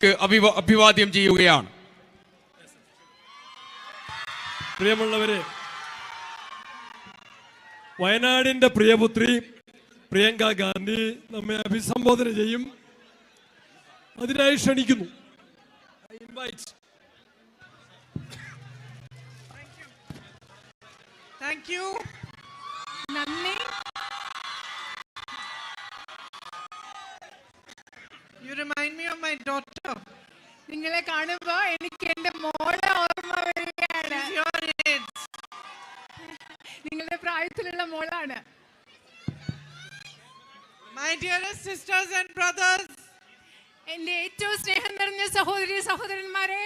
അഭിവാദ്യം ചെയ്യുകയാണ്. പ്രിയമുള്ളവരെ, വയനാടിന്റെ പ്രിയപുത്രി പ്രിയങ്ക ഗാന്ധി നമ്മെ അഭിസംബോധന ചെയ്യും. അതിനായി ക്ഷണിക്കുന്നു. Thank you. Nanni. You remind me of my daughter. നിങ്ങളെ കാണുമ്പോൾ എനിക്ക് എൻ്റെ മോളെ ഓർമ്മ വരികയാണ്. നിങ്ങളുടെ പ്രായത്തിലുള്ള മോളാണ്. My dearest sisters and brothers, എൻ്റെ ഏറ്റവും സ്നേഹം നിറഞ്ഞ സഹോദരി സഹോദരന്മാരെ,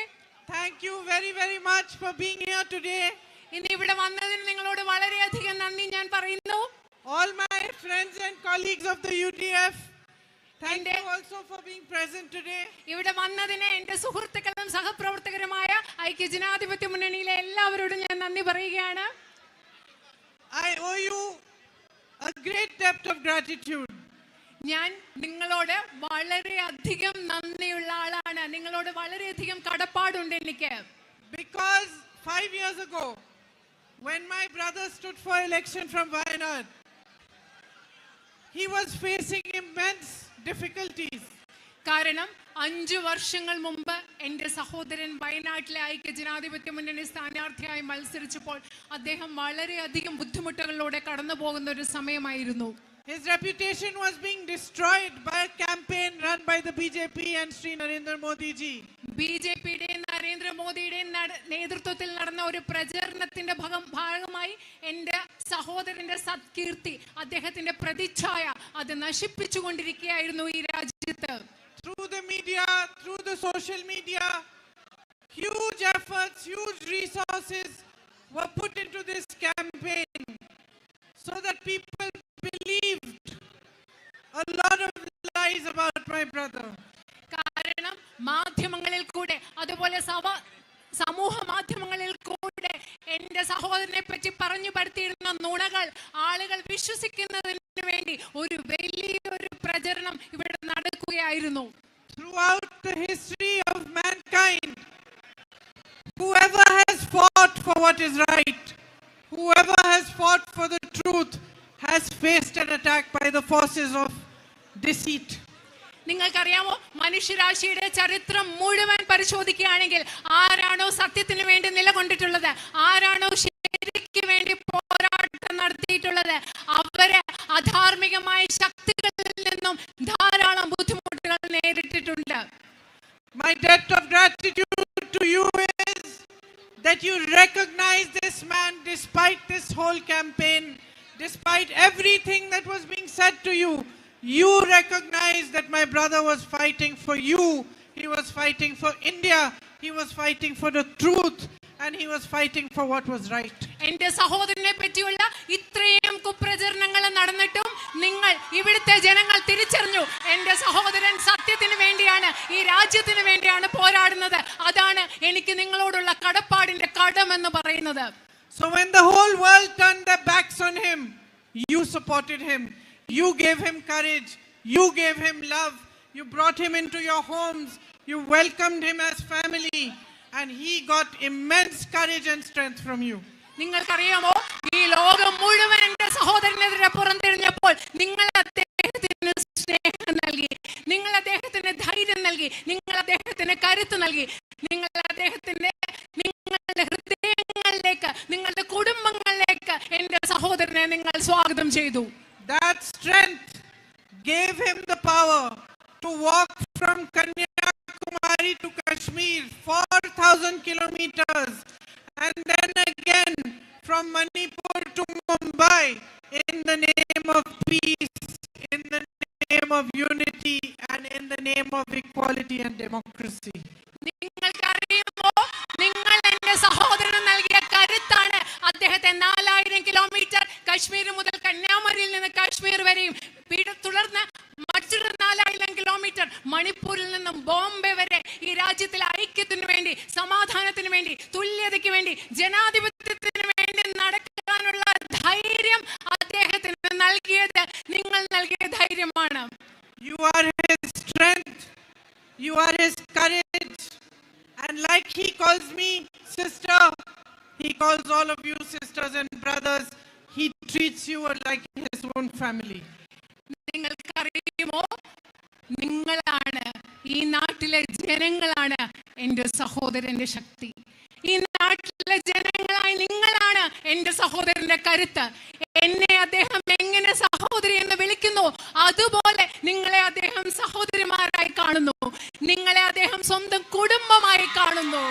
thank you very very much for being here today. ഇന്ന് ഇവിടെ വന്നതിന് നിങ്ങളോട് വളരെയധികം നന്ദി ഞാൻ പറയുന്നു. All my friends and colleagues of the UDF, thank you also for being present today. ഇവിടെ വന്നതിന് എൻ്റെ സുഹൃത്തുക്കളും സഹപ്രവർത്തകരുമായ ഐക്യജനാധിപത്യ മുന്നണിയിലെ എല്ലാവരോടും ഞാൻ നന്ദി പറയുകയാണ്. I owe you a great debt of gratitude. ഞാൻ നിങ്ങളോട് വളരെയധികം നന്ദിയുള്ള ആളാണ്. നിങ്ങളോട് വളരെയധികം കടപ്പാടുണ്ട് എനിക്ക്. Because 5 years ago, when my brother stood for election from Wayanad, he was facing immense difficulties. കാരണം 5 വർഷങ്ങൾ മുമ്പ് എൻ്റെ സഹോദരൻ വയനാട്ടിലെ ഐക്യജനാധിപത്യ മുന്നണി സ്ഥാനാർത്ഥിയായി മത്സരിച്ചപ്പോൾ അദ്ദേഹം വളരെയധികം ബുദ്ധിമുട്ടുകളിലൂടെ കടന്നു പോകുന്ന ഒരു സമയമായിരുന്നു. His reputation was being destroyed by a campaign run by the BJP and Sri Narendra Modi ji. BJPയുടെയും നരേന്ദ്രമോദിയുടെയും നേതൃത്വത്തിൽ നടന്ന ഒരു പ്രചരണത്തിന്റെ ഭാഗമായി എൻ്റെ സഹോദരന്റെ സത്കീർത്തി, അദ്ദേഹത്തിന്റെ പ്രതിച്ഛായ അത് നശിപ്പിച്ചുകൊണ്ടിരിക്കുകയായിരുന്നു ഈ രാജ്യത്ത്. Through the media, through the social media, huge efforts, huge resources were put into this campaign so that people believed a lot of lies about my brother. കാരണം മാധ്യമങ്ങളിൽ കൂടെ, അതുപോലെ സമൂഹ മാധ്യമങ്ങളിൽ കൂടെ എൻ്റെ സഹോദരനെ പറ്റി പറഞ്ഞു പരത്തിയിരുന്ന നുണകൾ ആളുകൾ വിശ്വസിക്കുന്നതിന് വേണ്ടി ഒരു വലിയൊരു പ്രചരണം ഇവിടെ നടക്കുകയായിരുന്നു. Throughout the history of mankind, whoever has fought for what is right, whoever has fought for the truth, has faced an attack by the forces of deceit. നിങ്ങൾക്കറിയാമോ, മനുഷ്യരാശിയുടെ ചരിത്രം മുഴുവൻ പരിശോധിക്കുകയാണെങ്കിൽ ആരാണോ സത്യത്തിന് വേണ്ടി നിലകൊണ്ടിട്ടുള്ളത്, ആരാണോ ശരിക്ക് വേണ്ടി പോരാട്ടം നടത്തിയിട്ടുള്ളത്, അവരെ അധാർമികമായ ശക്തികളിൽ നിന്നും ധാരാളം ബുദ്ധിമുട്ടുകൾ നേരിട്ടിട്ടുണ്ട്. My debt of gratitude to you is that you recognize this man despite this whole campaign, despite everything that was being said to you. You recognize that my brother was fighting for you. He was fighting for India. He was fighting for the truth. And he was fighting for what was right. എൻ്റെ സഹോദരനെ പറ്റിയുള്ള ഇത്രയും കുപ്രചരണങ്ങൾ നടന്നിട്ടും നിങ്ങൾ ഇവിടുത്തെ ജനങ്ങൾ തിരിച്ചറിഞ്ഞു, എൻ്റെ സഹോദരൻ സത്യത്തിന് വേണ്ടിയാണ്, ഈ രാജ്യത്തിന് വേണ്ടിയാണ് പോരാടുന്നത്. അതാണ് എനിക്ക് നിങ്ങളോടുള്ള കടപ്പാടിന്റെ കടമെന്ന് പറയുന്നത്. So when the whole world turned their backs on him, you supported him. You gave him courage. You gave him love. You brought him into your homes. You welcomed him as family. And he got immense courage and strength from you. നിങ്ങൾക്കറിയാമോ, ഈ ലോകം മുഴുവൻ എൻ്റെ സഹോദരനെതിരെ പുറംതിരിഞ്ഞപ്പോൾ നിങ്ങൾ അദ്ദേഹത്തിന് സ്നേഹം നൽകി, നിങ്ങൾ അദ്ദേഹത്തിന് ധൈര്യം നൽകി, നിങ്ങൾ അദ്ദേഹത്തിന് കരുത്ത് നൽകി, നിങ്ങൾ അദ്ദേഹത്തിന്റെ നിങ്ങളുടെ ഹൃദയങ്ങളിലേക്ക്, നിങ്ങളുടെ കുടുംബങ്ങളിലേക്ക് എൻ്റെ സഹോദരനെ നിങ്ങൾ സ്വാഗതം ചെയ്തു. That strength gave him the power to walk from Kanyakumari to Kashmir, 4,000 kilometers, and then again from Manipur to Mumbai, in the name of peace, in the name of unity, and in the name of equality and democracy. നിങ്ങൾക്കറിയുമോ, നിങ്ങൾ എൻ്റെ സഹോദരന് നൽകിയ കരുത്താണ് അദ്ദേഹത്തെ 4000 kilometre Kashmir മുതൽ കന്യാകുമാരിയിൽ നിന്ന് കാശ്മീർ വരെയും, തുടർന്ന് മറ്റൊരു 4000 കിലോമീറ്റർ മണിപ്പൂരിൽ നിന്നും ബോംബെ വരെ ഈ രാജ്യത്തിലെ ഐക്യത്തിന് വേണ്ടി, സമാധാനത്തിന് വേണ്ടി, തുല്യതയ്ക്ക് വേണ്ടി, ജനാധിപത്യത്തിന് വേണ്ടി നടക്കാനുള്ള ധൈര്യം അദ്ദേഹത്തിന് നൽകിയത് നിങ്ങൾ നൽകിയ ധൈര്യമാണ്. You are his strength. You are his courage. And like he calls me sister, he calls all of you sisters and brothers. He treats you like his own family. നിങ്ങൾക്കറിയുമോ, നിങ്ങളാണ്, ഈ നാട്ടിലെ ജനങ്ങളാണ് എൻ്റെ സഹോദരന്റെ ശക്തി. ഈ നാട്ടിലെ ജനങ്ങളായി നിങ്ങളാണ് എൻ്റെ സഹോദരന്റെ കരുത്ത്. എന്നെ അദ്ദേഹം എങ്ങനെ സഹോദരി എന്ന് വിളിക്കുന്നു, അതുപോലെ നിങ്ങളെ അദ്ദേഹം സഹോദരിമാരായി കാണുന്നു. നിങ്ങളെ അദ്ദേഹം സ്വന്തം കുടുംബമായി കാണുന്നു.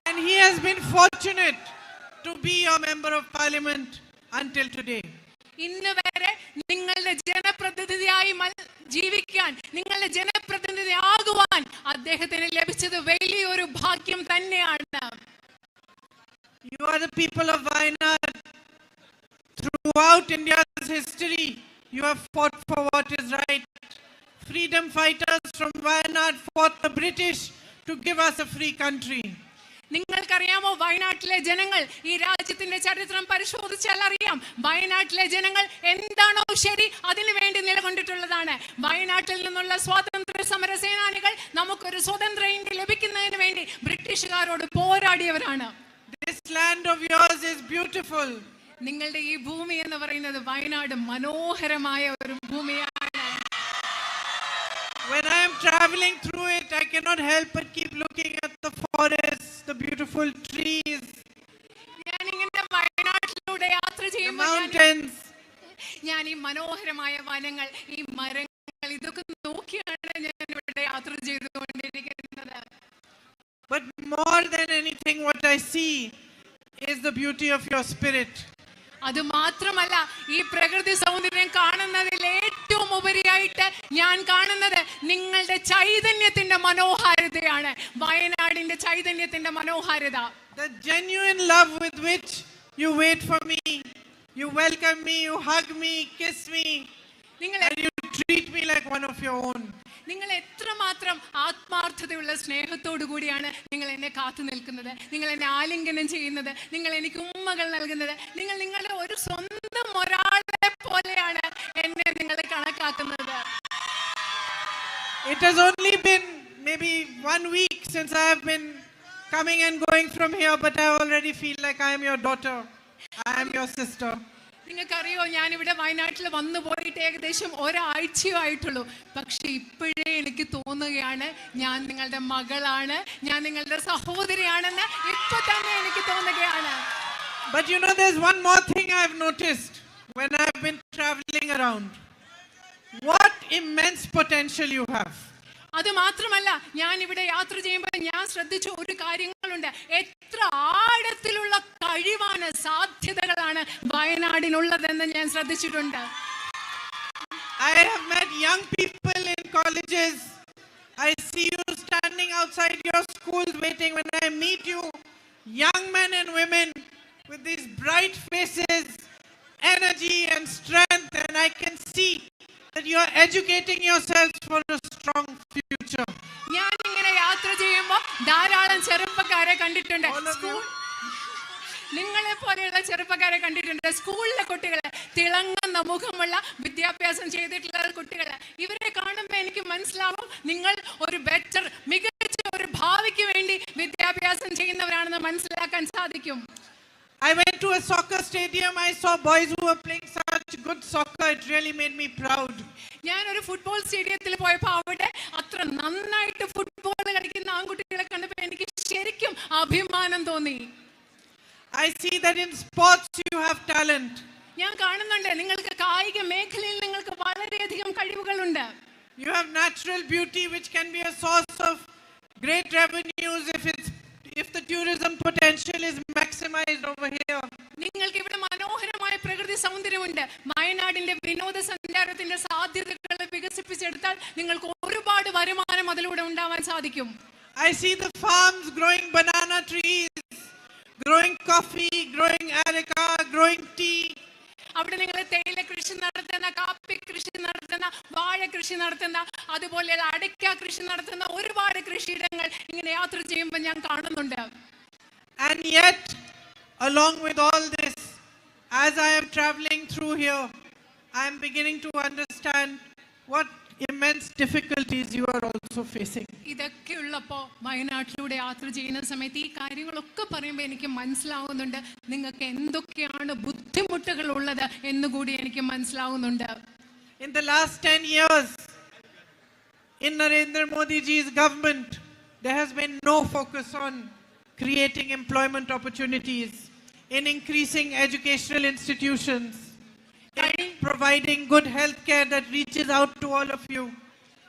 And he has been fortunate to be your member of parliament until today. ഇന്ന് വരെ നിങ്ങളുടെ ജനപ്രതിനിധിയായി ജീവിക്കാൻ, നിങ്ങളുടെ ജനപ്രതിനിധി ആകുവാൻ അദ്ദേഹത്തിന് ലഭിച്ചത് വലിയൊരു ഭാഗ്യം തന്നെയാണ്. You are the people of Wayanad. Throughout India's history, you have fought for what is right. Freedom fighters from Wayanad fought the British to give us a free country. നിങ്ങൾക്കറിയാമോ, വയനാട്ടിലെ ജനങ്ങൾ, ഈ രാജ്യത്തിന്റെ ചരിത്രം പരിശോധിച്ചാൽ അറിയാം, വയനാട്ടിലെ ജനങ്ങൾ എന്താണോ ശരി അതിനു വേണ്ടി നിലകൊണ്ടിട്ടുള്ളതാണ്. വയനാട്ടിൽ നിന്നുള്ള സ്വാതന്ത്ര്യ സമര സേനാനികൾ നമുക്കൊരു സ്വതന്ത്ര ഇന്ത്യ ലഭിക്കുന്നതിന് വേണ്ടി ബ്രിട്ടീഷുകാരോട് പോരാടിയവരാണ്. This land of yours is beautiful. നിങ്ങളുടെ ഈ ഭൂമി എന്ന് പറയുന്നത് വയനാട് മനോഹരമായ ഒരു ഭൂമിയാണ്. When I am traveling through it, I cannot help but keep looking at the forests, the beautiful trees, ഞാനിങ്ങനെ വയനാട്ടിലൂടെ യാത്ര the ചെയ്യുമ്പോൾ mountains. ഞാൻ ഈ മനോഹരമായ വനങ്ങൾ, ഈ മരങ്ങൾ, ഇതൊക്കെ നോക്കിയാണ് ഞാൻ ഇവിടെ യാത്ര ചെയ്തുകൊണ്ടിരിക്കുന്നത്. But more than anything, what I see is the beauty of your spirit. അത് മാത്രമല്ല, ഈ പ്രകൃതി സൗന്ദര്യം കാണുന്നതിൽ ഏറ്റവും ഉപരിയായിട്ട് ഞാൻ കാണുന്നത് നിങ്ങളുടെ ചൈതന്യത്തിന്റെ മനോഹാരിതയാണ്. വയനാടിന്റെ ചൈതന്യത്തിന്റെ മനോഹാരിത. The genuine love with which you wait for me, you welcome me, you hug me, kiss me, and you treat me like one of your own. നിങ്ങൾ എത്രമാത്രം ആത്മാർത്ഥതയുള്ള സ്നേഹത്തോടു കൂടിയാണ് നിങ്ങൾ എന്നെ കാത്തു നിൽക്കുന്നത്, നിങ്ങൾ എന്നെ ആലിംഗനം ചെയ്യുന്നത്, നിങ്ങൾ എനിക്ക് ഉമ്മകൾ നൽകുന്നത്. നിങ്ങൾ നിങ്ങളുടെ ഒരു സ്വന്തം ഒരാളെ പോലെയാണ് എന്നെ നിങ്ങൾ കണക്കാക്കുന്നത്. It has only been maybe 1 week since I have been coming and going from here, but I already feel like I am your daughter, I am your sister. നിങ്ങൾക്കറിയോ, ഞാനിവിടെ വയനാട്ടിൽ വന്നു പോയിട്ട് ഏകദേശം ഒരാഴ്ചയോ ആയിട്ടുള്ളൂ. പക്ഷെ ഇപ്പോഴേ എനിക്ക് തോന്നുകയാണ് ഞാൻ നിങ്ങളുടെ മകളാണ്, ഞാൻ നിങ്ങളുടെ സഹോദരിയാണെന്ന് ഇപ്പൊ തന്നെ എനിക്ക് തോന്നുകയാണ്. But you know, there's one more thing I've noticed when I've been traveling around. What immense potential you have. അത് മാത്രമല്ല, ഞാൻ ഇവിടെ യാത്ര ചെയ്യുമ്പോൾ ഞാൻ ശ്രദ്ധിച്ച ഒരു കാര്യങ്ങളുണ്ട്. എത്ര ആഴത്തിലുള്ള കഴിവാണ്, സാധ്യതകളാണ് വയനാടിനുള്ളതെന്ന് ഞാൻ ശ്രദ്ധിച്ചിട്ടുണ്ട്. I have met young people in colleges. I see you standing outside your schools waiting. When I meet you, young men and women with these bright faces, energy and strength, and I can see that you are educating yourselves for a strong future. ഞാൻ ഇങ്ങനെ യാത്ര ചെയ്യുമ്പോൾ ധാരാളം ചെറുപ്പക്കാരെ കണ്ടിട്ടുണ്ട്. നിങ്ങളെ പോലെയുള്ള ചെറുപ്പക്കാരെ കണ്ടിട്ടുണ്ട്. സ്കൂളിലെ കുട്ടികളെ, തിളങ്ങുന്ന മുഖമുള്ള വിദ്യാഭ്യാസം ചെയ്തിട്ടുള്ള കുട്ടികളെ, ഇവരെ കാണുമ്പോൾ എനിക്ക് മനസ്സിലാവും നിങ്ങൾ ഒരു ബെറ്റർ, മികച്ച ഒരു ഭാവിക്ക് വേണ്ടി വിദ്യാഭ്യാസം ചെയ്യുന്നവരാണെന്ന് മനസ്സിലാക്കാൻ സാധിക്കും. I went to a soccer stadium. I saw boys who were playing such good soccer. It really made me proud. ഞാൻ ഒരു ഫുട്ബോൾ സ്റ്റേഡിയത്തിൽ പോയപ്പോൾ അവിടെ അത്ര നന്നായിട്ട് ഫുട്ബോൾ കളിക്കുന്ന ആൺകുട്ടികളെ കണ്ടപ്പോൾ എനിക്ക് ശരിക്കും അഭിമാനം തോന്നി. I see that in sports you have talent. ഞാൻ കാണുന്നുണ്ട് നിങ്ങൾക്ക് കായിക മേഖലയിൽ നിങ്ങൾക്ക് വളരെയധികം കഴിവുകളുണ്ട്. You have natural beauty which can be a source of great revenues if the tourism potential is maximized over here. നിങ്ങൾക്ക് ഇവിടെ മനോഹരമായ പ്രകൃതി സൗന്ദര്യമുണ്ട്. വയനാടിന്റെ വിനോദസഞ്ചാരത്തിന്റെ സാധ്യതകൾ വികസിപ്പിച്ചെടുത്താൽ നിങ്ങൾക്ക് ഒരുപാട് വരുമാനം അതിലൂടെ ഉണ്ടാവാൻ സാധിക്കും. I see the farms growing banana trees, growing coffee, growing areca, growing tea. അവിടെ നിങ്ങൾ തേയില കൃഷി നടത്തുന്ന, കാപ്പി കൃഷി നടത്തുന്ന, വാഴ കൃഷി നടത്തുന്ന, അതുപോലെ അടയ്ക്ക കൃഷി നടത്തുന്ന ഒരുപാട് കൃഷിയിടങ്ങൾ ഇങ്ങനെ യാത്ര ചെയ്യുമ്പോൾ ഞാൻ കാണുന്നുണ്ട്. And yet, along with all this, as I am traveling through here, I am beginning to understand what immense difficulties you are also facing. ഇതൊക്കെ ഉള്ളപ്പോൾ വയനാട്ടിലൂടെ യാത്ര ചെയ്യുന്ന സമയത്ത് ഈ കാര്യങ്ങളൊക്കെ പറയുമ്പോൾ എനിക്ക് മനസ്സിലാവുന്നുണ്ട് നിങ്ങൾക്ക് എന്തൊക്കെയാണ് ബുദ്ധിമുട്ടുകൾ ഉള്ളത് എന്നുകൂടി എനിക്ക് മനസ്സിലാവുന്നുണ്ട്. In the last 10 years, in Narendra Modi ji's government, there has been no focus on creating employment opportunities, in increasing educational institutions, in providing good health care that reaches out to all of you.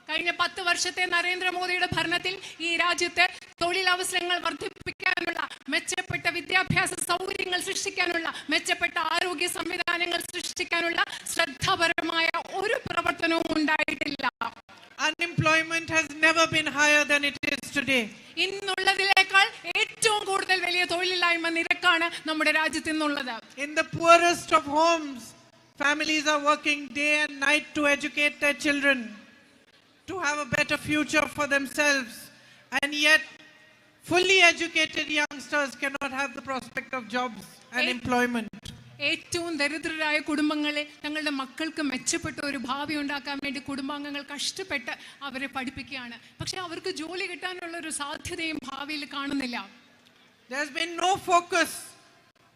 കഴിഞ്ഞ 10 വർഷത്തെ നരേന്ദ്രമോദിയുടെ ഭരണത്തിൽ ഈ രാജ്യത്ത് തൊഴിലവസരങ്ങൾ വർദ്ധിപ്പിക്കാനുള്ള, മെച്ചപ്പെട്ട വിദ്യാഭ്യാസ സൗകര്യങ്ങൾ സൃഷ്ടിക്കാനുള്ള, മെച്ചപ്പെട്ട ആരോഗ്യ സംവിധാനങ്ങൾ സൃഷ്ടിക്കാനുള്ള ശ്രദ്ധാപരമായ ഒരു പ്രവർത്തനവും ഉണ്ടായിട്ടില്ല. Unemployment has never been higher than it is today. ഇന്നുള്ളതിനേക്കാൾ ഏറ്റവും കൂടുതൽ വലിയ തൊഴിലില്ലായ്മ നിരക്കാണ് നമ്മുടെ രാജ്യത്ത് ഇന്നുള്ളത്. In the poorest of homes, families are working day and night to educate their children, to have a better future for themselves, and yet fully educated youngsters cannot have the prospect of jobs and employment. ഏറ്റവും ദരിദ്രരായ കുടുംബങ്ങളെ തങ്ങളുടെ മക്കൾക്ക് മെച്ചപ്പെട്ട ഒരു ഭാവി ഉണ്ടാക്കാൻ വേണ്ടി കുടുംബാംഗങ്ങൾ കഷ്ടപ്പെട്ട് അവരെ പഠിപ്പിക്കുകയാണ്. പക്ഷെ അവർക്ക് ജോലി കിട്ടാനുള്ള ഒരു സാധ്യതയും ഭാവിയിൽ കാണുന്നില്ല. There has been no focus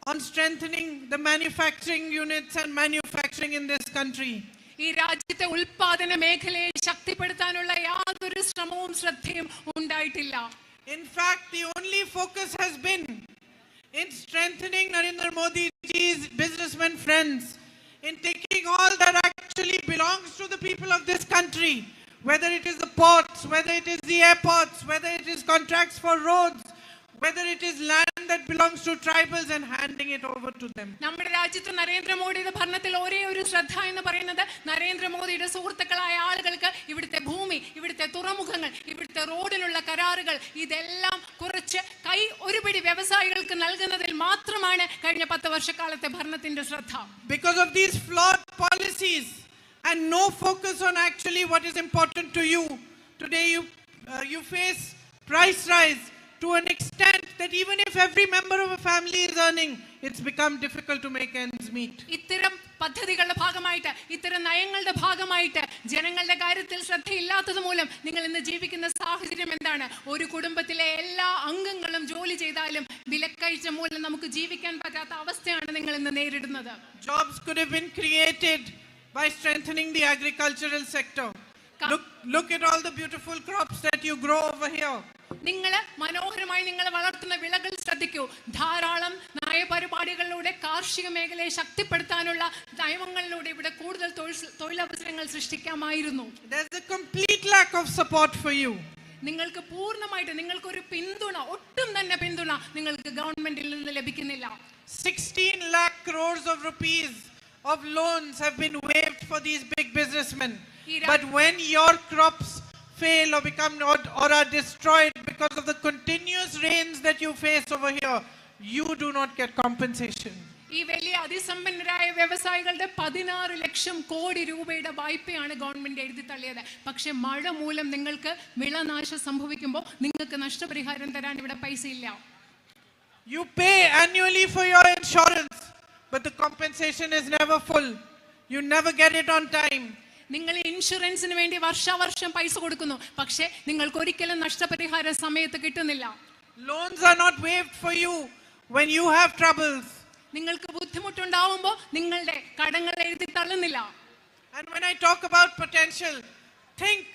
on strengthening the manufacturing units and manufacturing in this country. ഈ രാജ്യത്തെ ഉൽപാദന മേഖലയെ ശക്തിപ്പെടുത്താനുള്ള യാതൊരു ശ്രമവും ശ്രദ്ധയും ഉണ്ടായിട്ടില്ല. In fact, the only focus has been in strengthening Narendra Modi ji's businessmen friends, in taking all that actually belongs to the people of this country, whether it is the ports, whether it is the airports, whether it is contracts for roads, whether it is land that belongs to tribals, and handing it over to them. നമ്മുടെ രാജ്യത്ത് നരേന്ദ്രമോദിയുടെ ഭരണത്തിൽ ഒരേ ഒരു ശ്രദ്ധ എന്ന് പറയുന്നത് നരേന്ദ്രമോദിയുടെ സുഹൃത്തുക്കളായ ആളുകൾക്ക് ഇവിടുത്തെ ഭൂമി, ഇവിടുത്തെ തുറമുഖങ്ങൾ, ഇവിടുത്തെ റോഡിനുള്ള കരാറുകൾ ഇതെല്ലാം കുറച്ച് ഒരു പിടി വ്യവസായികൾക്ക് നൽകുന്നതിൽ മാത്രമാണ് കഴിഞ്ഞ 10 വർഷക്കാലത്തെ ഭരണത്തിന്റെ ശ്രദ്ധ. Because of these flawed policies and no focus on actually what is important to you, today you face price rise to an extent that even if every member of a family is earning, it's become difficult to make ends meet. ഇത്തരം പദ്ധതികളുടെ ഭാഗമായിട്ട്, ഇത്തരം നയങ്ങളുടെ ഭാഗമായിട്ട് ജനങ്ങളുടെ കാര്യത്തിൽ ശ്രദ്ധയില്ലാത്തത് മൂലം നിങ്ങൾ ഇന്ന് ജീവിക്കുന്ന സാഹചര്യം എന്താണ്? ഒരു കുടുംബത്തിലെ എല്ലാ അംഗങ്ങളും ജോലി ചെയ്താലും വിലക്കയറ്റ മൂലം നമുക്ക് ജീവിക്കാൻ പറ്റാത്ത അവസ്ഥയാണ് നിങ്ങൾ ഇന്ന് നേരിടുന്നത്. Jobs could have been created by strengthening the agricultural sector. Look at all the beautiful crops that you grow over here. നിങ്ങൾ മനോഹരമായി നിങ്ങൾ വളർത്തുന്ന വിളകൾ ശ്രദ്ധിക്കൂ. ധാരാളം നയപരിപാടികളിലൂടെ കാർഷിക മേഖലയെ ശക്തിപ്പെടുത്താനുള്ള നയങ്ങളിലൂടെ ഇവിടെ കൂടുതൽ തൊഴിലവസരങ്ങൾ സൃഷ്ടിക്കാമായിരുന്നു. There's a complete lack of support for you. നിങ്ങൾക്ക് പൂർണ്ണമായിട്ട് നിങ്ങൾക്കൊരു പിന്തുണ, ഒട്ടും തന്നെ പിന്തുണ നിങ്ങൾക്ക് ഗവൺമെന്റിൽ നിന്ന് ലഭിക്കുന്നില്ല. 16 lakh crores of rupees of loans have been waived for these big businessmen. But when your crops fail or become or are destroyed because of the continuous rains that you face over here, you do not get compensation. ഈ വലിയ അതിസമ്പന്നരായ വ്യവസായികളുടെ 16 ലക്ഷം കോടി രൂപയുടെ വായ്പയാണ് government എഴുതി തള്ളിയത്. പക്ഷെ മഴ മൂലം നിങ്ങൾക്ക് വിളനാശം സംഭവിക്കുമ്പോൾ നിങ്ങൾക്ക് നഷ്ടപരിഹാരം തരാൻ ഇവിടെ പൈസ ഇല്ല. You pay annually for your insurance, but the compensation is never full. You never get it on time. നിങ്ങൾ ഇൻഷുറൻസിന് വേണ്ടി വർഷാവർഷം പൈസ കൊടുക്കുന്നു, പക്ഷേ നിങ്ങൾക്ക് ഒരിക്കലും നഷ്ടപരിഹാരം സമയത്ത് കിട്ടുന്നില്ല. Loans are not waived for you when you have troubles. നിങ്ങൾക്ക് ബുദ്ധിമുട്ടുണ്ടാവുമ്പോൾ നിങ്ങളുടെ കടങ്ങൾ എഴുതി തള്ളുന്നില്ല. And when I talk about potential, think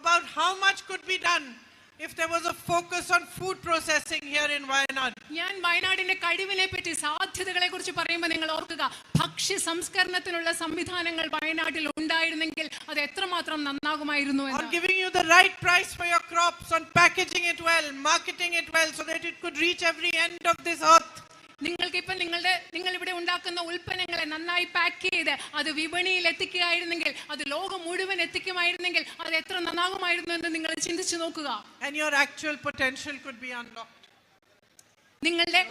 about how much could be done if there was a focus on food processing here in Wayanad. ഞാൻ വയനാടിന്റെ കഴിവിനെ പറ്റി, സാധ്യതകളെ കുറിച്ച് പറയുമ്പോൾ നിങ്ങൾ ഓർക്കുക, ഭക്ഷ്യ സംസ്കരണത്തിനുള്ള സംവിധാനങ്ങൾ വയനാട്ടിൽ ഉണ്ടായിരുന്നെങ്കിൽ അത് എത്രമാത്രം നന്നാകുമായിരുന്നു എന്ന്. On giving you the right price for your crops, on packaging it well, marketing it well so that it could reach every end of this earth. നിങ്ങൾക്ക് ഇപ്പം നിങ്ങൾ ഇവിടെ ഉണ്ടാക്കുന്ന ഉൽപ്പന്നങ്ങളെ നന്നായി പാക്ക് ചെയ്ത് അത് വിപണിയിൽ എത്തിക്കുകയായിരുന്നെങ്കിൽ, അത് ലോകം മുഴുവൻ എത്തിക്കുമായിരുന്നെങ്കിൽ അത് എത്ര നന്നാകുമായിരുന്നു എന്ന് നിങ്ങൾ ചിന്തിച്ചു നോക്കുക. And your actual potential could be unlocked. നിങ്ങളുടെ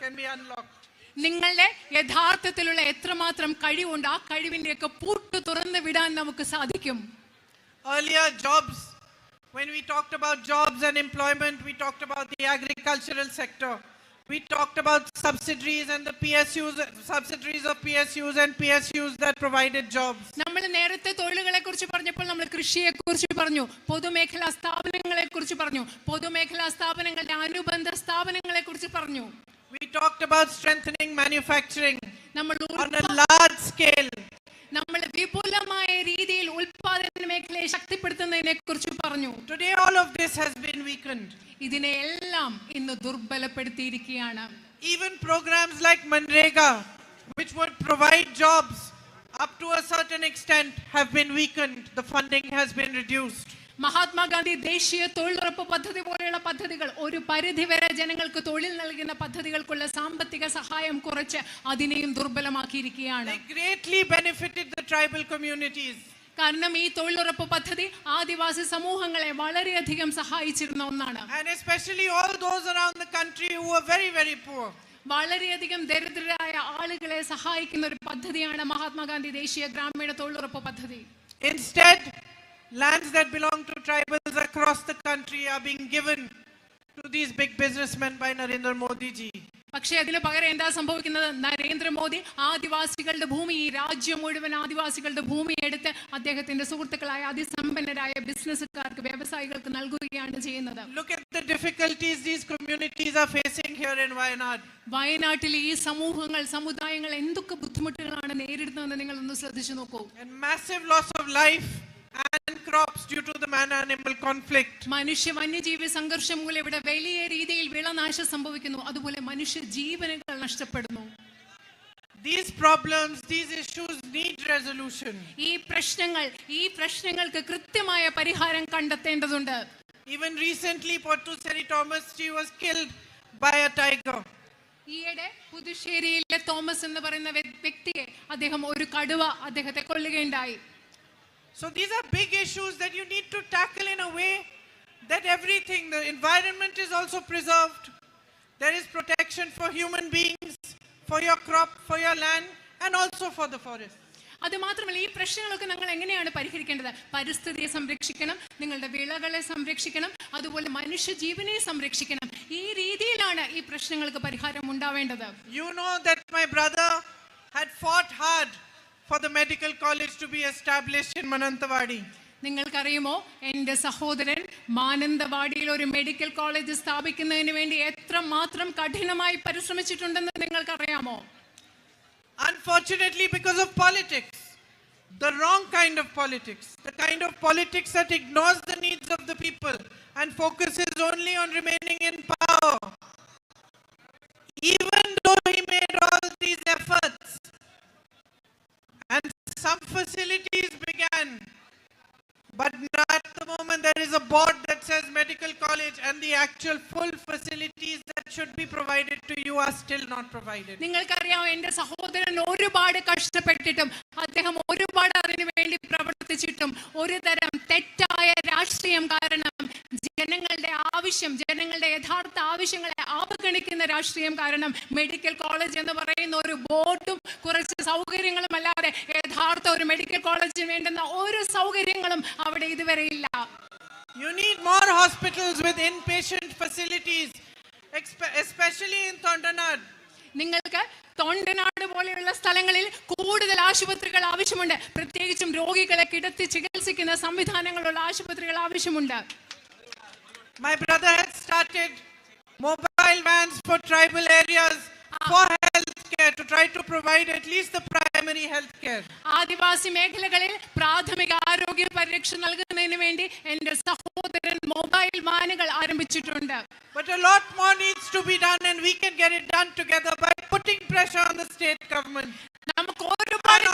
can be unlocked. നിങ്ങളുടെ യഥാർത്ഥത്തിലുള്ള എത്രമാത്രം കഴിവുണ്ട്, ആ കഴിവിന്റെയൊക്കെ പൂട്ട് തുറന്നു വിടാൻ നമുക്ക് സാധിക്കും. Earlier jobs, when we talked about jobs and employment, we talked about the agricultural sector. We talked about subsidiaries and the PSUs, subsidiaries of PSUs and PSUs that provided jobs. നമ്മൾ നേരത്തെ തൊഴിലുകളെ കുറിച്ച് പറഞ്ഞപ്പോൾ നമ്മൾ കൃഷിയെ കുറിച്ച് പറഞ്ഞു, പൊതുമേഖലാ സ്ഥാപനങ്ങളെ കുറിച്ച് പറഞ്ഞു, പൊതുമേഖലാ സ്ഥാപനങ്ങളുടെ അനുബന്ധ സ്ഥാപനങ്ങളെ കുറിച്ച് പറഞ്ഞു. We talked about strengthening manufacturing on a large scale. നമ്മൾ വിപുലമായ രീതിയിൽ ഉൽപാദന മേഖലയെ ശക്തിപ്പെടുത്തുന്നതിനെ കുറിച്ച് പറഞ്ഞു. Today all of this has been weakened. ഇതിനെല്ലാം ഇന്ന് ദുർബലപ്പെടുത്തിയിരിക്കുകയാണ്. Even programs like Manrega, which would provide jobs up to a certain extent, have been weakened. The funding has been reduced. Mahatma Gandhi ദേശീയ തൊഴിലുറപ്പ് പദ്ധതി പോലെയുള്ള പദ്ധതികൾ ഒരു പരിധിവരെ ജനങ്ങൾക്ക് തൊഴിൽ നൽകുന്ന പദ്ധതികൾക്കുള്ള സാമ്പത്തിക സഹായം കുറച്ച് അതിനെയും ദുർബലമാക്കിയിരിക്കുകയാണ്. They greatly benefited the tribal communities. കാരണം ഈ തൊഴിലുറപ്പ് പദ്ധതി ആദിവാസി സമൂഹങ്ങളെ വളരെയധികം സഹായിച്ചിരുന്ന ഒന്നാണ്. And especially all those around the country who were very, very poor. വളരെയധികം ദരിദ്രരായ ആളുകളെ സഹായിക്കുന്ന ഒരു പദ്ധതിയാണ് മഹാത്മാഗാന്ധി ദേശീയ ഗ്രാമീണ തൊഴിലുറപ്പ് പദ്ധതി. Instead, lands that belong to tribals across the country are being given to these big businessmen by Narendra Modi ji. പക്ഷേ അതിന് പകരം എന്താ സംഭവിക്കുന്നത്? നരേന്ദ്രമോദി ആദിവാസികളുടെ ഭൂമി, ഈ രാജ്യം മുഴുവൻ ആദിവാസികളുടെ ഭൂമി എടുത്ത് അദ്ദേഹത്തിന്റെ സുഹൃത്തുക്കളായ അതിസമ്പന്നരായ ബിസിനസ്സുകാർക്ക്, വ്യവസായികൾക്ക് നൽകുകയാണ് ചെയ്യുന്നത്. Look at the difficulties these communities are facing here in Wayanad. വയനാട്ടിലെ ഈ സമൂഹങ്ങൾ, സമുദായങ്ങൾ എന്തൊക്കെ ബുദ്ധിമുട്ടുകളാണ് നേരിടുന്നതെന്ന് നിങ്ങൾ ഒന്ന് ശ്രദ്ധിച്ചു നോക്കൂ. And massive loss of life and crops due to the man-animal conflict. മനുഷ്യ വന്യജീവി സംഘർഷം മൂലം ഇവിടെ വലിയ രീതിയിൽ വിളനാശം സംഭവിക്കുന്നു. അതുപോലെ മനുഷ്യ ജീവനുകൾ നഷ്ടപ്പെടുന്നു. These problems, these issues need resolution. ഈ പ്രശ്നങ്ങൾക്ക് കൃത്യമായ പരിഹാരം കണ്ടെത്തേണ്ടതുണ്ട്. Even recently, Pottuseri Thomas ji was killed by a tiger. ഈയിടെ പുതുശ്ശേരിയിലെ തോമസ് എന്ന് പറയുന്ന വ്യക്തിയെ ഒരു കടുവ അദ്ദേഹത്തെ കൊല്ലുകയുണ്ടായി. So these are big issues that you need to tackle in a way that everything, the environment is also preserved. There is protection for human beings, for your crop, for your land, and also for the forest. അത് മാത്രമല്ല, ഈ പ്രശ്നങ്ങളൊക്കെ നിങ്ങൾ എങ്ങനെയാണ് പരിഹരിക്കേണ്ടത്? പരിസ്ഥിതിയെ സംരക്ഷിക്കണം, നിങ്ങളുടെ വിളകളെ സംരക്ഷിക്കണം, അതുപോലെ മനുഷ്യ ജീവനെ സംരക്ഷിക്കണം. ഈ രീതിയിലാണ് ഈ പ്രശ്നങ്ങൾക്ക് പരിഹാരം ഉണ്ടാവേണ്ടത്. You know that my brother had fought hard for the medical college to be established in Mananthavady. നിങ്ങൾക്കറിയുമോ, എൻ്റെ സഹോദരൻ മാനന്തവാടിയിൽ ഒരു മെഡിക്കൽ കോളേജ് സ്ഥാപിക്കുന്നതിന് വേണ്ടി എത്രമാത്രം കഠിനമായി പരിശ്രമിച്ചിട്ടുണ്ടെന്ന് നിങ്ങൾക്കറിയാമോ? Unfortunately, because of politics, the wrong kind of politics, the kind of politics that ignores the needs of the people and focuses only on remaining in power. Even though he made all these efforts and some facilities began, but at the moment there is a board that says medical college and the actual full facilities that should be provided to you are still not provided. നിങ്ങൾക്കറിയാമോ, എൻ്റെ സഹോദരൻ ഒരുപാട് കഷ്ടപ്പെട്ടിട്ടും അദ്ദേഹം ഒരുപാട് അതിനു വേണ്ടി പ്രവർത്തിച്ചിട്ടും ഒരു തരം തെറ്റായ രാഷ്ട്രീയം കാരണം ജനങ്ങളുടെ യഥാർത്ഥ ആവശ്യങ്ങളെ അവഗണിക്കുന്ന രാഷ്ട്രീയം കാരണം മെഡിക്കൽ കോളേജ് എന്ന് പറയുന്ന ഒരു ബോർഡും കുറച്ച് സൗകര്യങ്ങളും അല്ലാതെ യഥാർത്ഥ ഒരു മെഡിക്കൽ കോളേജിന് വേണ്ടുന്ന ഒരു സൗകര്യങ്ങളും അവിടെ ഇതുവരെ ഇല്ല. You need more hospitals with inpatient facilities, especially in Tondanad. നിങ്ങൾക്ക് തൊണ്ടനാട് പോലെയുള്ള സ്ഥലങ്ങളിൽ കൂടുതൽ ആശുപത്രികൾ ആവശ്യമുണ്ട്. പ്രത്യേകിച്ചും രോഗികളെ കിടത്തി ചികിത്സിക്കുന്ന സംവിധാനങ്ങളുള്ള ആശുപത്രികൾ ആവശ്യമുണ്ട്. My brother had started mobile vans for tribal areas for health care to try to provide at least the primary health care. ആദിവാസി മേഖലകളിൽ പ്രാഥമിക ആരോഗ്യ പരിരക്ഷ നൽകുന്നതിന് വേണ്ടി എൻ്റെ സഹോദരൻ മൊബൈൽ വാനുകൾ ആരംഭിച്ചിട്ടുണ്ട്. But a lot more needs to be done, and we can get it done together by putting pressure on the state government and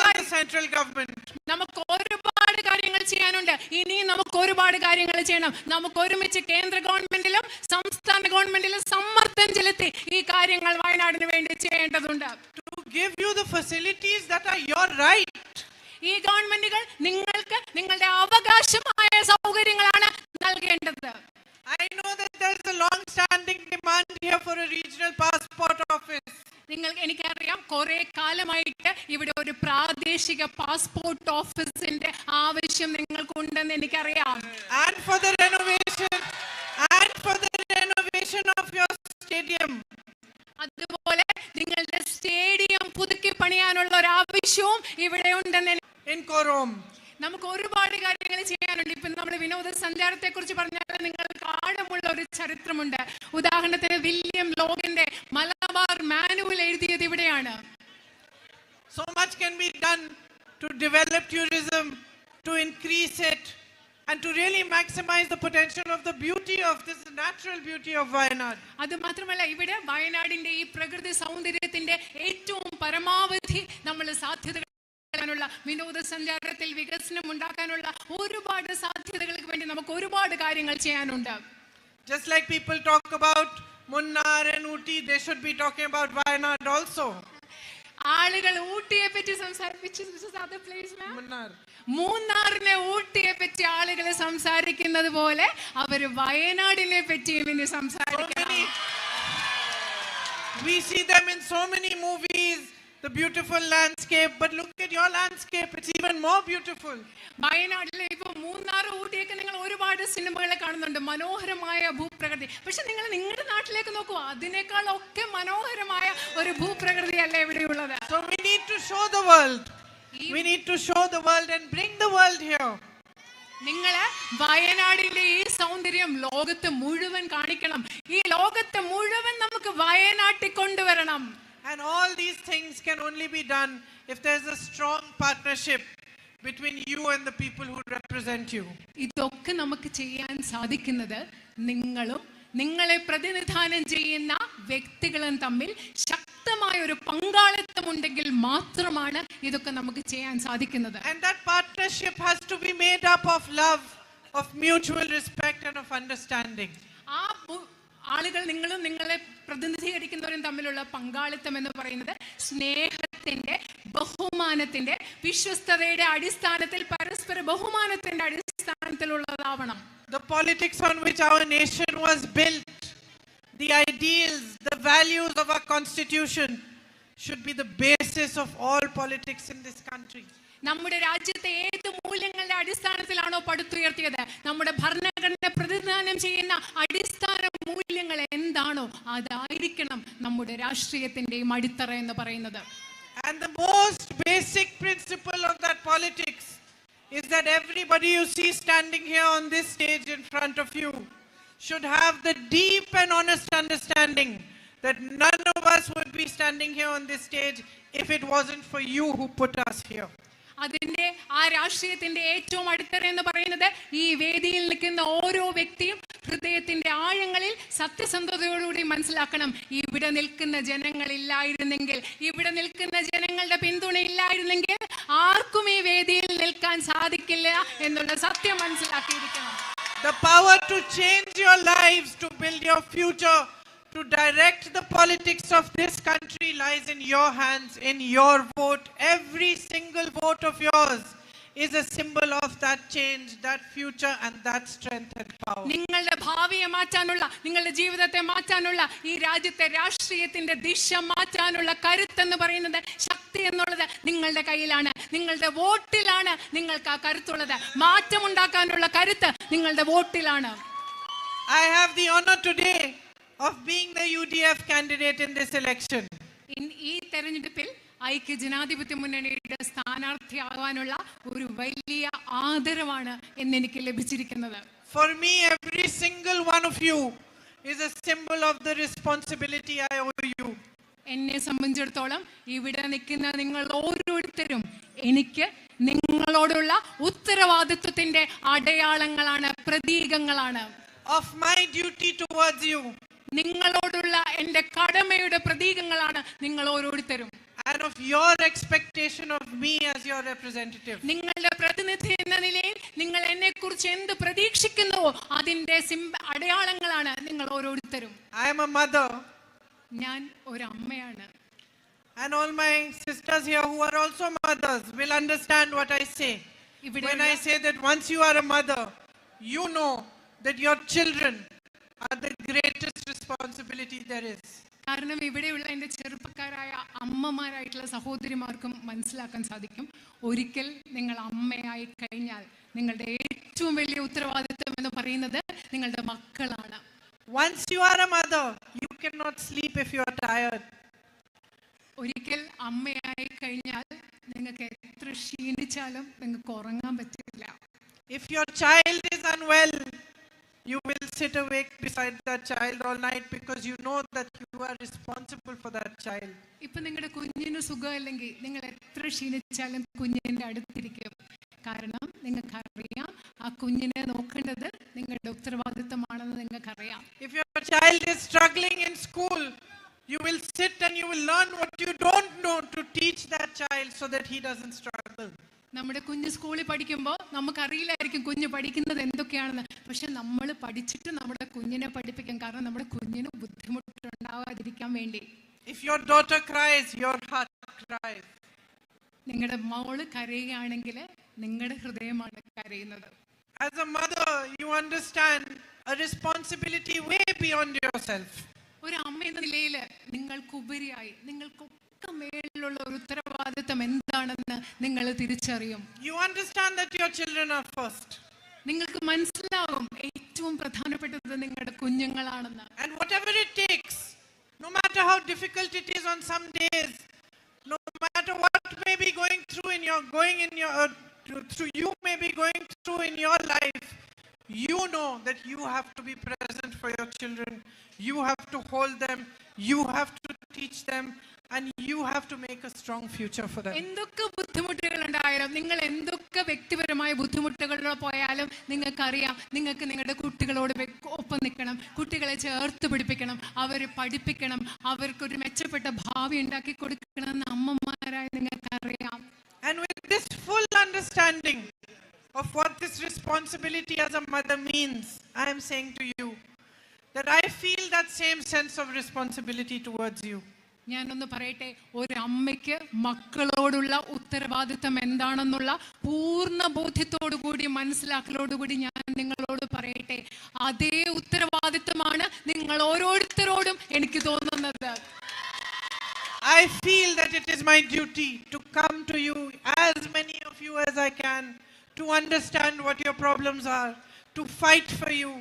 on the central government. നമുക്ക് ഒരുപാട് കാര്യങ്ങൾ ചെയ്യാനുണ്ട്. ഇനിയും നമുക്ക് ഒരുപാട് കാര്യങ്ങൾ ചെയ്യണം. നമുക്ക് ഒരുമിച്ച് കേന്ദ്ര ഗവൺമെന്റിലും സംസ്ഥാന ഗവൺമെന്റിലും സമ്മർദ്ദം ചെലുത്തി ഈ കാര്യങ്ങൾ വയനാടിന് വേണ്ടി ചെയ്യേണ്ടതുണ്ട്. To give you the facilities that are your right. ഈ ഗവൺമെന്റുകൾ നിങ്ങൾക്ക് നിങ്ങളുടെ അവകാശമായ സൗകര്യങ്ങളാണ് നൽകേണ്ടത്. I know that there is a long-standing demand here for a regional passport office. എനിക്കറിയാം, കുറെ കാലമായിട്ട് ഇവിടെ ഒരു പ്രാദേശിക പാസ്പോർട്ട് ഓഫീസിന്റെ ആവശ്യം നിങ്ങൾക്കുണ്ടെന്ന് എനിക്കറിയാം. And for the renovation of your stadium. അതുപോലെ നിങ്ങളുടെ സ്റ്റേഡിയം പുതുക്കി പണിയാനുള്ള ഒരു ആവശ്യവും ഇവിടെ ഉണ്ടെന്ന് in Korom. നമുക്ക് ഒരുപാട് കാര്യങ്ങൾ ചെയ്യാനുണ്ട്. ഇപ്പം നമ്മൾ വിനോദസഞ്ചാരത്തെ കുറിച്ച് പറഞ്ഞാൽ നിങ്ങൾക്ക് ആഴമുള്ള ഒരു ചരിത്രമുണ്ട്. ഉദാഹരണത്തിന് വില്യം ലോഗിന്റെ മലബാർ മാനുവൽ എഴുതിയത് ഇവിടെയാണ്. So much can be done to develop tourism, to increase it, and to really maximize the potential of the beauty of this natural beauty of Wayanad. അത് മാത്രമല്ല ഇവിടെ വയനാടിന്റെ ഈ പ്രകൃതി സൗന്ദര്യത്തിന്റെ ഏറ്റവും പരമാവധി നമ്മൾ സാധ്യതകൾ വിനോദസഞ്ചാരത്തിൽ വികസനം ഉണ്ടാക്കാനുള്ള ഒരുപാട് സാധ്യതകൾക്ക് വേണ്ടി നമുക്ക് ഒരുപാട് കാര്യങ്ങൾ ചെയ്യാനുണ്ട്. Just like people talk about Munnar and Ooty, they should be talking about Wayanad also. ആളുകൾ ഊട്ടിയെ പറ്റി മൂന്നാറിനെ ഊട്ടിയെ പറ്റി ആളുകൾ സംസാരിക്കുന്നത് പോലെ അവര് വയനാടിനെ പറ്റിയും ഇനി സംസാരിക്കണം. We see them in so many movies, the beautiful landscape, but look at your landscape, it's even more beautiful. വയനാട്ടിലെ ഇപ്പൊ മൂന്നാർ ഊട്ടിയൊക്കെ നിങ്ങൾ ഒരുപാട് സിനിമകളെ കാണുന്നുണ്ട്, മനോഹരമായ ഭൂപ്രകൃതി. പക്ഷെ നിങ്ങൾ നിങ്ങളുടെ നാട്ടിലേക്ക് നോക്കൂ, അതിനേക്കാൾ ഒക്കെ മനോഹരമായ ഒരു ഭൂപ്രകൃതി അല്ലേ ഇവിടെയുള്ളത്. So we need to show the world. We need to show the world and bring the world here. നിങ്ങള് വയനാടിന്റെ ഈ സൗന്ദര്യം ലോകത്ത് മുഴുവൻ കാണിക്കണം. ഈ ലോകത്ത് മുഴുവൻ നമുക്ക് വയനാട്ടിൽ കൊണ്ടുവരണം. And all these things can only be done if there's a strong partnership between you and the people who represent you. ഇതൊക്കെ നമുക്ക് ചെയ്യാൻ സാധിക്കുന്നത് നിങ്ങളും നിങ്ങളെ പ്രതിനിധാനം ചെയ്യുന്ന വ്യക്തികളും തമ്മിൽ ശക്തമായ ഒരു പങ്കാളിത്തം ഉണ്ടെങ്കിൽ മാത്രമാണ് ഇതൊക്കെ നമുക്ക് ചെയ്യാൻ സാധിക്കുന്നത്. And that partnership has to be made up of love, of mutual respect and of understanding. ആ ആളുകൾ നിങ്ങളും നിങ്ങളെ പ്രതിനിധീകരിക്കുന്നവരും തമ്മിലുള്ള പങ്കാളിത്തം എന്ന് പറയുന്നത് സ്നേഹത്തിന്റെ, ബഹുമാനത്തിന്റെ, വിശ്വസ്തതയുടെ അടിസ്ഥാനത്തിൽ പരസ്പര ബഹുമാനത്തിന്റെ അടിസ്ഥാനത്തിലുള്ളതാവണം. The politics on which our nation was built, the ideals, the values of our constitution should be the basis of all politics in this country. നമ്മുടെ രാജ്യത്തെ ഏത് മൂല്യങ്ങളുടെ അടിസ്ഥാനത്തിലാണോ പടുത്തുയർത്തിയത്, നമ്മുടെ ഭരണഘടന പ്രതിനിധാനം ചെയ്യുന്ന അടിസ്ഥാന മൂല്യങ്ങൾ എന്താണോ അതായിരിക്കണം നമ്മുടെ രാഷ്ട്രീയത്തിന്റെയും അടിത്തറ എന്ന് പറയുന്നത്. And the most basic principle of that politics is that everybody you see standing here on this stage in front of you should have the deep and honest understanding that none of us would be standing here on this stage if it wasn't for you who put us here. അതിന്റെ ആ രാഷ്ട്രീയത്തിന്റെ ഏറ്റവും അടിത്തറ എന്ന് പറയുന്നത് ഈ വേദിയിൽ നിൽക്കുന്ന ഓരോ വ്യക്തിയും ഹൃദയത്തിന്റെ ആഴങ്ങളിൽ സത്യസന്ധതയോടുകൂടി മനസ്സിലാക്കണം, ഇവിടെ നിൽക്കുന്ന ജനങ്ങളില്ലായിരുന്നെങ്കിൽ, ഇവിടെ നിൽക്കുന്ന ജനങ്ങളുടെ പിന്തുണ ഇല്ലായിരുന്നെങ്കിൽ ആർക്കും ഈ വേദിയിൽ നിൽക്കാൻ സാധിക്കില്ല എന്നുള്ള സത്യം മനസ്സിലാക്കിയിരിക്കണം. The power to change your lives, to build your future, to direct the politics of this country lies in your hands, in your vote. Every single vote of yours is a symbol of that change, that future and that strength and power. നിങ്ങളുടെ ഭാവിയെ മാറ്റാനുള്ള, നിങ്ങളുടെ ജീവിതത്തെ മാറ്റാനുള്ള, ഈ രാജ്യത്തെ രാഷ്ട്രീയത്തിന്റെ ദിശ മാറ്റാനുള്ള കരുത്തെന്ന് പറയുന്നത്, ശക്തി എന്നുള്ളത് നിങ്ങളുടെ കയ്യിലാണ്. നിങ്ങളുടെ വോട്ടിലാണ് നിങ്ങൾക്ക് ആ കരുത്തുള്ളത്. മാറ്റമുണ്ടാക്കാനുള്ള കരുത്ത് നിങ്ങളുടെ വോട്ടിലാണ്. I have the honor today of being the UDF candidate in this election. ഈ തെരഞ്ഞെടുപ്പിൽ ഐക്യ ജനാധിപത്യ മുന്നണിയുടെ സ്ഥാനാർത്ഥിയാകാനുള്ള ഒരു വലിയ ആദരവാണ് എന്നെനിക്ക് ലഭിച്ചിരിക്കുന്നത്. For me, every single one of you is a symbol of the responsibility I owe you. എന്നെ സംബന്ധിച്ചിടത്തോളം ഇവിടെ നിൽക്കുന്ന നിങ്ങൾ ഓരോരുത്തരും എനിക്ക് നിങ്ങളോടുള്ള ഉത്തരവാദിത്വത്തിന്റെ അടയാളങ്ങളാണ്, പ്രതീകങ്ങളാണ്. Of my duty towards you. നിങ്ങളോടുള്ള എൻ്റെ കടമയുടെ പ്രതീകങ്ങളാണ് നിങ്ങൾ ഓരോരുത്തരും. And of your expectation of me as your representative. നിങ്ങളുടെ പ്രതിനിധി എന്ന നിലയിൽ നിങ്ങൾ എന്നെ കുറിച്ച് എന്ത് പ്രതീക്ഷിക്കുന്നുവോ അതിന്റെ അടയാളങ്ങളാണ് നിങ്ങൾ ഓരോരുത്തരും. I am a mother. ഞാൻ ഒരു അമ്മയാണ്. And all my sisters here who are also mothers will understand what I say. When I say that once you are a mother, you know that your children are the greatest responsibility there is. കാരണം ഇവിടെയുള്ള എൻ്റെ ചെറുപ്പക്കാരായ അമ്മമാരായിട്ടുള്ള സഹോദരിമാർക്കും മനസ്സിലാക്കാൻ സാധിക്കും, ഒരിക്കൽ നിങ്ങൾ അമ്മയായി കഴിഞ്ഞാൽ നിങ്ങളുടെ ഏറ്റവും വലിയ ഉത്തരവാദിത്വം എന്ന് പറയുന്നത് നിങ്ങളുടെ മക്കളാണ്. Once you are a mother, you cannot sleep if you are tired. ഒരിക്കൽ അമ്മയായി കഴിഞ്ഞാൽ നിങ്ങൾക്ക് എത്ര ക്ഷീണിച്ചാലും നിങ്ങൾക്ക് ഉറങ്ങാൻ പറ്റില്ല. If your child is unwell, you will sit awake beside that child all night because you know that you are responsible for that child. ഇപ്പൊ നിങ്ങളുടെ കുഞ്ഞിന് സുഖമില്ലെങ്കിൽ നിങ്ങൾ എത്ര ക്ഷീണിച്ചാലും കുഞ്ഞിന്റെ അടുത്തിരിക്കും. കാരണം നിങ്ങൾക്കറിയാം ആ കുഞ്ഞിനെ നോക്കേണ്ടത് നിങ്ങളുടെ ഉത്തരവാദിത്തമാണെന്ന് നിങ്ങൾക്കറിയാം. If your child is struggling in school, you will sit and you will learn what you don't know to teach that child so that he doesn't struggle. നമ്മുടെ കുഞ്ഞ് സ്കൂളിൽ പഠിക്കുമ്പോൾ നമുക്കറിയില്ലായിരിക്കും കുഞ്ഞ് പഠിക്കുന്നത് എന്തൊക്കെയാണെന്ന്. പക്ഷെ നമ്മൾ പഠിച്ചിട്ട് നമ്മുടെ കുഞ്ഞിനെ പഠിപ്പിക്കും. കാരണം നമ്മുടെ കുഞ്ഞിന് ബുദ്ധിമുട്ടുണ്ടാകാതിരിക്കാൻ വേണ്ടി. If your daughter cries, your heart cries. നിങ്ങളുടെ മോള് കരയുകയാണെങ്കിൽ നിങ്ങളുടെ ഹൃദയമാണ് കരയുന്നത്. As a mother, you understand a responsibility way beyond yourself. ഒരു അമ്മ എന്ന നിലയിൽ നിങ്ങൾക്കുപരിയായി നിങ്ങൾക്കൊക്കെ മേലുള്ള ഒരു ഉത്തരവാദിത്തം എന്താണെന്ന് നിങ്ങൾ തിരിച്ചറിയും. You understand that your children are first. നിങ്ങൾക്ക് മനസ്സിലാവും ഏറ്റവും പ്രധാനപ്പെട്ടത് നിങ്ങളുടെ കുഞ്ഞുങ്ങളാണെന്ന്. And whatever it takes, no matter how difficult it is on some days, no matter what may be going through you may be going through in your life, you know that you have to be present for your children. You have to hold them. You have to teach them. And you have to make a strong future for them. എന്തൊക്കെ ബുദ്ധിമുട്ടുകൾ ഉണ്ടായാലും നിങ്ങൾ എന്തൊക്കെ വ്യക്തിപരമായ ബുദ്ധിമുട്ടുകളിലൂടെ പോയാലും നിങ്ങൾക്കറിയാം നിങ്ങൾക്ക് നിങ്ങളുടെ കുട്ടികളോട് ഒപ്പം നിൽക്കണം. കുട്ടികളെ ചേർത്ത് പിടിപ്പിക്കണം. അവരെ പഠിപ്പിക്കണം. അവർക്കൊരു മെച്ചപ്പെട്ട ഭാവി ഉണ്ടാക്കി കൊടുക്കണമെന്ന് അമ്മമാരായി നിങ്ങൾക്കറിയാം. And with this full understanding of what this responsibility as a mother means, I am saying to you that I feel that same sense of responsibility towards you. ഞാനൊന്ന് പറയട്ടെ, ഒരു അമ്മയ്ക്ക് മക്കളോടുള്ള ഉത്തരവാദിത്തം എന്താണെന്നുള്ള പൂർണ്ണ ബോധ്യത്തോടു കൂടി മനസ്സിലാക്കലോടുകൂടി ഞാൻ നിങ്ങളോട് പറയട്ടെ, അതേ ഉത്തരവാദിത്തമാണ് നിങ്ങൾ ഓരോരുത്തരോടും എനിക്ക് തോന്നുന്നത്. I feel that it is my duty to come to you, as many of you as I can, to understand what your problems are, to fight for you,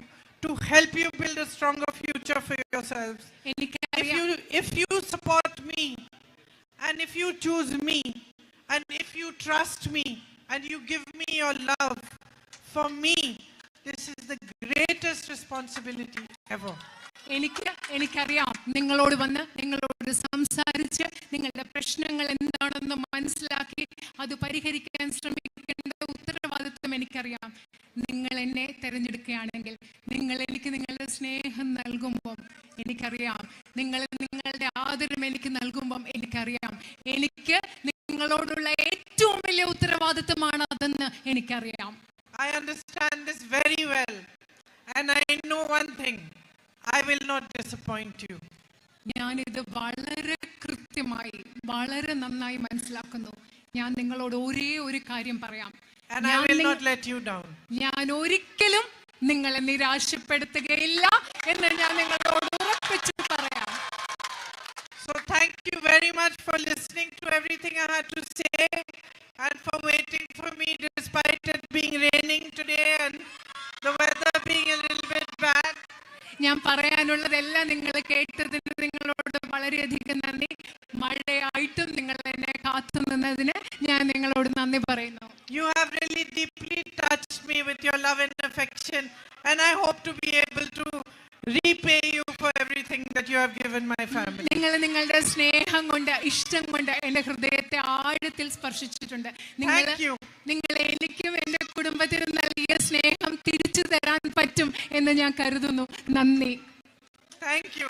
to help you build a stronger future for yourselves. If you support me, and if you choose me, and if you trust me, and you give me your love, for me, this is the greatest responsibility ever. എനിക്കറിയാം നിങ്ങളോട് വന്ന് നിങ്ങളോട് സംസാരിച്ച് നിങ്ങളുടെ പ്രശ്നങ്ങൾ എന്താണെന്ന് മനസ്സിലാക്കി അത് പരിഹരിക്കാൻ ശ്രമിക്കേണ്ട ഉത്തരവാദിത്വം എനിക്കറിയാം. നിങ്ങൾ എന്നെ തിരഞ്ഞെടുക്കുകയാണെങ്കിൽ, നിങ്ങൾ എനിക്ക് നിങ്ങളുടെ സ്നേഹം നൽകുമ്പം എനിക്കറിയാം, നിങ്ങൾ നിങ്ങളുടെ ആദരം എനിക്ക് നൽകുമ്പം എനിക്കറിയാം, എനിക്ക് നിങ്ങളോടുള്ള ഏറ്റവും വലിയ ഉത്തരവാദിത്വമാണ് അതെന്ന് എനിക്കറിയാം. I understand this very well, and I know one thing: I will not disappoint you. ഞാനിത് വളരെ കൃത്യമായി വളരെ നന്നായി മനസ്സിലാക്കുന്നു. ഞാൻ നിങ്ങളോട് ഒരേ ഒരു കാര്യം പറയാം, and I will not let you down. ഞാൻ ഒരിക്കലും നിങ്ങളെ നിരാശപ്പെടുത്തുകയില്ല എന്ന് ഞാൻ നിങ്ങളോട് ഉറപ്പിച്ചു പറയാം. So thank you very much for listening to everything I had to say and for waiting for me despite it being raining today and the weather being a little bit bad. ഞാൻ പറയാനുള്ളതെല്ലാം നിങ്ങൾ കേട്ടതിന് നിങ്ങളോട് വളരെയധികം നന്ദി. മഴയായിട്ടും നിങ്ങൾ എന്നെ കാത്തു നിന്നതിന് ഞാൻ നിങ്ങളോട് നന്ദി പറയുന്നു. You have really deeply touched me with your love and affection, and I hope to be able to repay you for everything that you have given my family. നിങ്ങൾ നിങ്ങളുടെ സ്നേഹം കൊണ്ട് ഇഷ്ടം കൊണ്ട് എൻ്റെ ഹൃദയത്തെ ആഴത്തിൽ സ്പർശിച്ചിട്ടുണ്ട്. നിങ്ങൾ എനിക്കും എൻ്റെ കുടുംബത്തിനും നൽകിയ സ്നേഹം തിരിച്ചു തരാൻ പറ്റും എന്ന് ഞാൻ കരുതുന്നു. നന്ദി. Thank you.